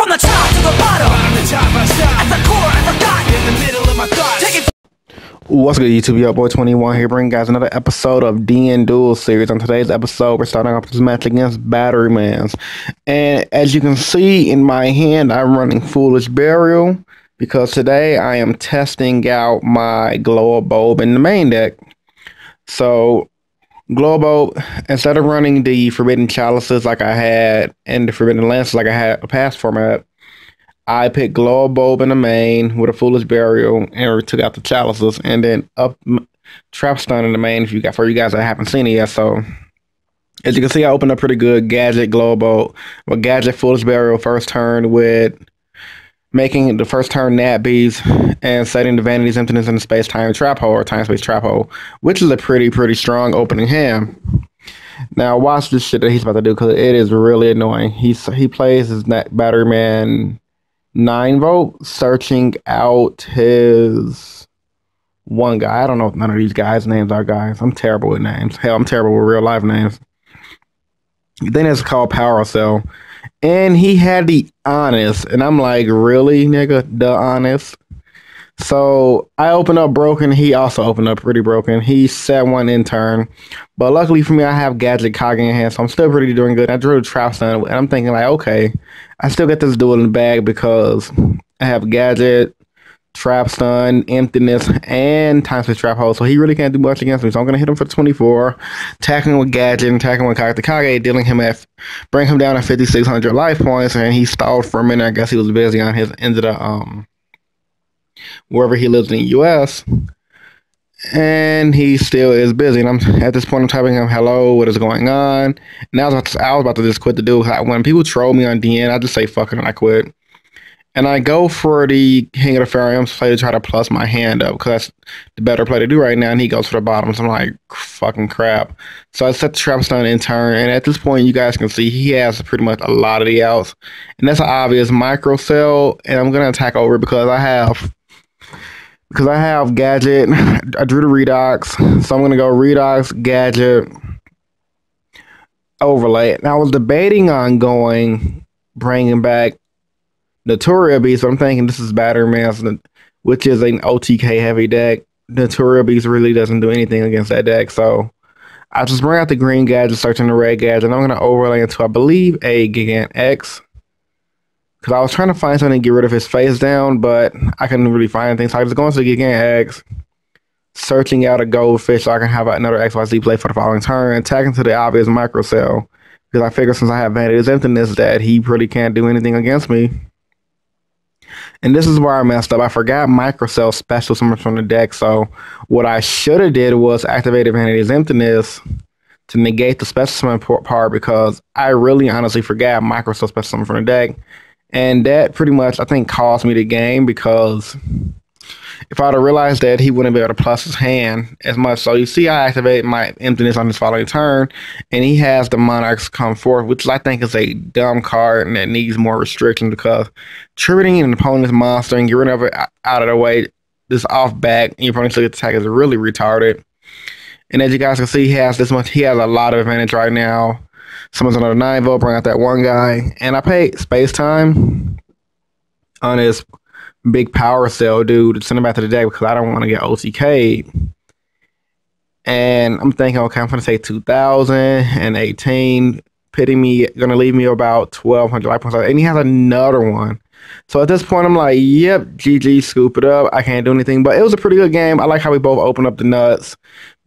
From the top to the bottom, the top I stop. At the core, I forgot. In the middle of my thoughts. Take it. What's good, YouTube? Yo, boy 21 here, bringing guys another episode of Duel series. On today's episode, we're starting off this match against batterymans, and as you can see in my hand, I'm running Foolish Burial because today I am testing out my glow bulb in the main deck. So glow bulb, instead of running the Forbidden Chalices like I had and the Forbidden Lances like I had a past format, I picked glow bulb in the main with a Foolish Burial and took out the Chalices, and then up Trap Stun in the main for you guys that haven't seen it yet. So as you can see, I opened up pretty good Gadget glow bulb, well, Gadget Foolish Burial first turn with making the first turn Nat Bees and setting the Vanity's Emptiness in the Space-Time Trap Hole or Time-Space Trap Hole, which is a pretty strong opening hand. Now watch this shit that he's about to do because it is really annoying. He plays his batteryman 9-volt, searching out his one guy. I don't know if none of these guys' names are guys. I'm terrible with names. Hell, I'm terrible with real life names. Then it's called Power Cell. And he had the Honest. And I'm like, really, nigga? The Honest? So I opened up broken. He also opened up pretty broken. He set one in turn. But luckily for me, I have Gadget Cog in hand, so I'm still pretty doing good. I drew a Trap Stun, and I'm thinking like, okay, I still get this duel in the bag because I have Gadget, Trap Stun, Emptiness, and Time-Space Trap Hole. So he really can't do much against me. So I'm gonna hit him for 24, attacking with Gadget, and attacking with Cog the Kage, dealing him bring him down at 5,600 life points, and he stalled for a minute. I guess he was busy on his end of the wherever he lives in the US, and he still is busy. And I'm at this point, I'm typing him, hello, what is going on? And I was about to just quit the duel. When people troll me on DN, I just say fuck it and I quit. And I go for the King of the Fairy play to try to plus my hand up because that's the better play to do right now. And he goes for the bottom, so I'm like, fucking crap. So I set the Trap Stun in turn, and at this point, you guys can see he has pretty much a lot of the outs, and that's an obvious micro cell. And I'm gonna attack over because I have Gadget. I drew the Redox, so I'm gonna go Redox, Gadget, Overlay. And I was debating on bringing back Notorial Beast, but I'm thinking this is Batterman, which is an OTK heavy deck. Notorial Beast really doesn't do anything against that deck, so I just bring out the green Gadget, searching the red Gadget, and I'm gonna overlay into, I believe, a Gigant X. Because I was trying to find something to get rid of his face down, but I couldn't really find anything. So I was going to the Gigant X, searching out a Goldfish so I can have another XYZ play for the following turn, attacking to the obvious micro cell. Because I figure since I have Vanity's Emptiness that he really can't do anything against me. And this is where I messed up. I forgot micro cell special summons from the deck. So what I should have did was activated Vanity's Emptiness to negate the special summon part, because I really honestly forgot micro cell special summon from the deck. And that pretty much, I think, cost me the game, because if I'd have realized that, he wouldn't be able to plus his hand as much. So you see, I activate my Emptiness on this following turn, and he has the Monarchs come forth, which I think is a dumb card and that needs more restriction, because tributing an opponent's monster and get rid of it out of the way, this off back, and your opponent's attack is really retarded. And as you guys can see, he has a lot of advantage right now. Someone's another 9-volt, bring out that one guy. And I paid Space-Time on his big Power Cell dude to send him back to the deck because I don't want to get OTK'd. And I'm thinking, okay, I'm going to say 2018. Pity me, going to leave me about 1,200 life points. And he has another one. So at this point, I'm like, yep, GG, scoop it up. I can't do anything. But it was a pretty good game. I like how we both opened up the nuts.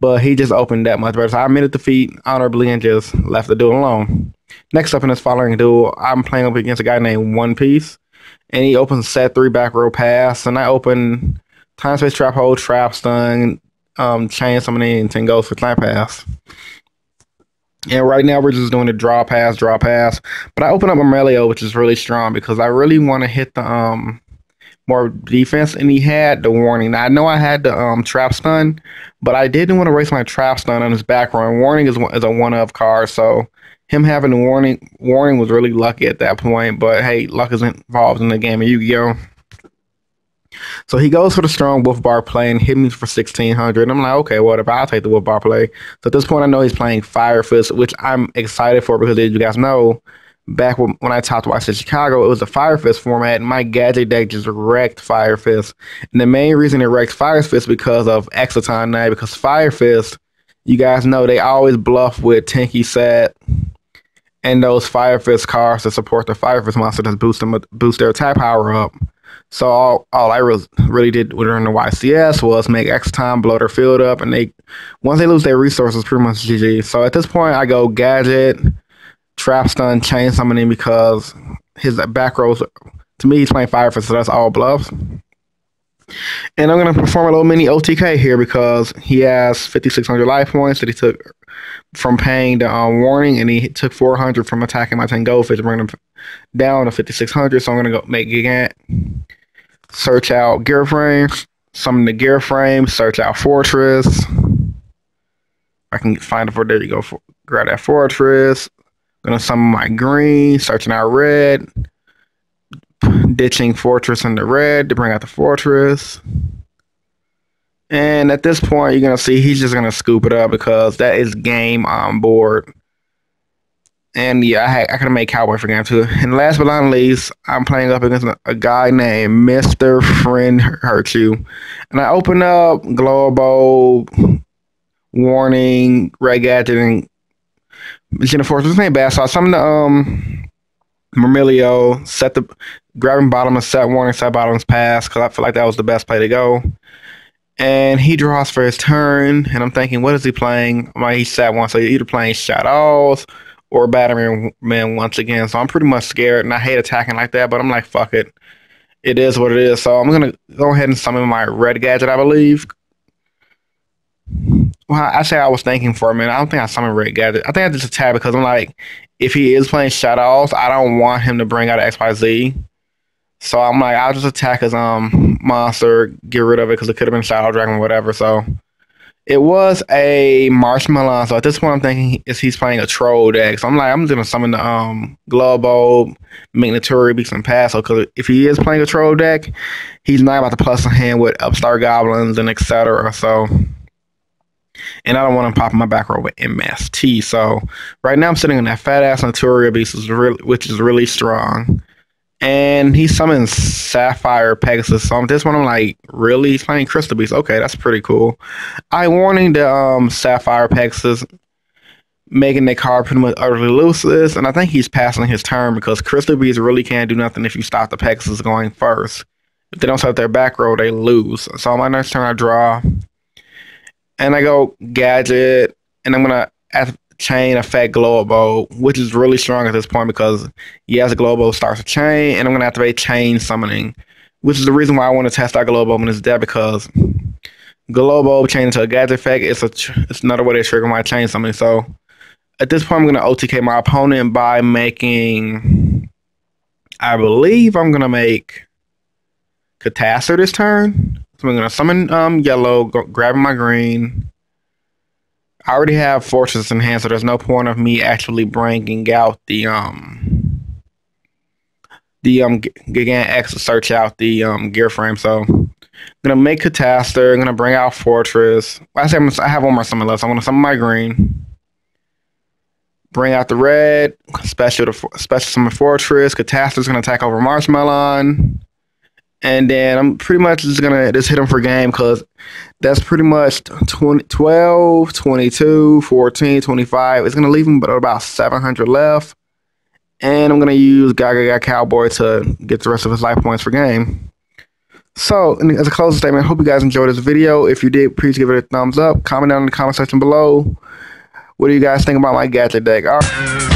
But he just opened that much better. So I admitted defeat honorably and just left the duel alone. Next up in this following duel, I'm playing up against a guy named One Piece. And he opens set 3 back row pass. And I open Time-Space Trap Hole, Trap Stun, Chain Summoning, and 10 goes for Time Pass. And right now we're just doing the draw pass. But I open up Aurelio, which is really strong because I really want to hit the more defense, and he had the warning. Now, I know I had the Trap Stun, but I didn't want to waste my Trap Stun on his back row. And warning is a one-of card, so him having the warning was really lucky at that point. But hey, luck is involved in the game of Yu-Gi-Oh! So he goes for the strong Wolf Bar play and hit me for 1,600. And I'm like, okay, whatever, I'll take the Wolf Bar play. So at this point, I know he's playing 1FIrefist, which I'm excited for because, as you guys know, back when I talked to Watch Chicago, it was a 1FIrefist format, and my gadget deck just wrecked 1FIrefist. And the main reason it wrecked 1FIrefist because of Exoton Knight, because 1FIrefist, you guys know, they always bluff with Tinky Set and those 1FIrefist cards to support the 1FIrefist monster that boost their attack power up. So all I really did during the YCS was make Exoton blow their field up, and once they lose their resources, pretty much GG. So at this point, I go Gadget, Trap Stun, Chain Summoning, because his back rows, to me, he's playing 1FIrefist, so that's all bluffs. And I'm going to perform a little mini OTK here because he has 5,600 life points that he took from paying the warning, and he took 400 from attacking my 10 goldfish, bringing him down to 5,600. So I'm going to go make Gigant, search out Gear Frame, summon the Gear Frame, search out Fortress. I can find it for, there you go, grab that Fortress. Gonna summon my green, searching out red, ditching Fortress into red to bring out the Fortress. And at this point, you're gonna see he's just gonna scoop it up because that is game on board. And yeah, I could have made Cowboy for game 2. And last but not least, I'm playing up against a guy named Mr. Friend Hurt You. And I open up Global, Warning, Red Gadget, and Jenna Fortress. This ain't bad. So I summoned the Mermilio, grabbing bottom and set warning, set bottom's pass, because I feel like that was the best play to go. And he draws for his turn, and I'm thinking, what is he playing? He sat one, so you're either playing Shadows or Batteryman once again. So I'm pretty much scared, and I hate attacking like that, but I'm like, fuck it. It is what it is. So I'm going to go ahead and summon my Red Gadget, I believe. Well, actually, I was thinking for a minute. I don't think I summoned Red Gadget. I think I just attacked because I'm like, if he is playing Shadows, I don't want him to bring out XYZ. So I'm like, I'll just attack his monster, get rid of it, because it could have been Shadow Dragon or whatever. So it was a Marshmallow. So at this point, I'm thinking he's playing a Troll deck. So I'm like, I'm just gonna summon the Globo, make Naturi, Beast, and Pass. So because if he is playing a Troll deck, he's not about to plus a hand with Upstart Goblins and etc. So. And I don't want him popping my back row with MST. So right now I'm sitting on that fat ass Naturia Beast, which is really strong. And he summons Sapphire Pegasus. So this one I'm like, really? He's playing Crystal Beast. Okay, that's pretty cool. I warning the Sapphire Pegasus, making the card pretty much utterly useless. And I think he's passing his turn because Crystal Beast really can't do nothing if you stop the Pegasus going first. If they don't set their back row, they lose. So on my next turn I draw. And I go Gadget, and I'm going to chain effect Globo, which is really strong at this point because yes, Globo starts a chain, and I'm going to activate Chain Summoning, which is the reason why I want to test out Globo in this deck, because Globo chain into a Gadget effect, it's another way to trigger my Chain Summoning. So at this point, I'm going to OTK my opponent by making, I believe I'm going to make Catastrophe this turn. So I'm going to summon yellow, grabbing my green. I already have Fortress in hand, so there's no point of me actually bringing out the Gigant X to search out the Gear Frame. So I'm going to make Catastrophe. I'm going to bring out Fortress. I have one more summon left, so I'm going to summon my green. Bring out the red. Special summon Fortress. Catastrophe is going to attack over Marshmallow. And then I'm pretty much just going to hit him for game because that's pretty much 12, 22, 14, 25. It's going to leave him but about 700 left. And I'm going to use Gaga Cowboy to get the rest of his life points for game. So, as a closing statement, I hope you guys enjoyed this video. If you did, please give it a thumbs up. Comment down in the comment section below. What do you guys think about my gadget deck? All right.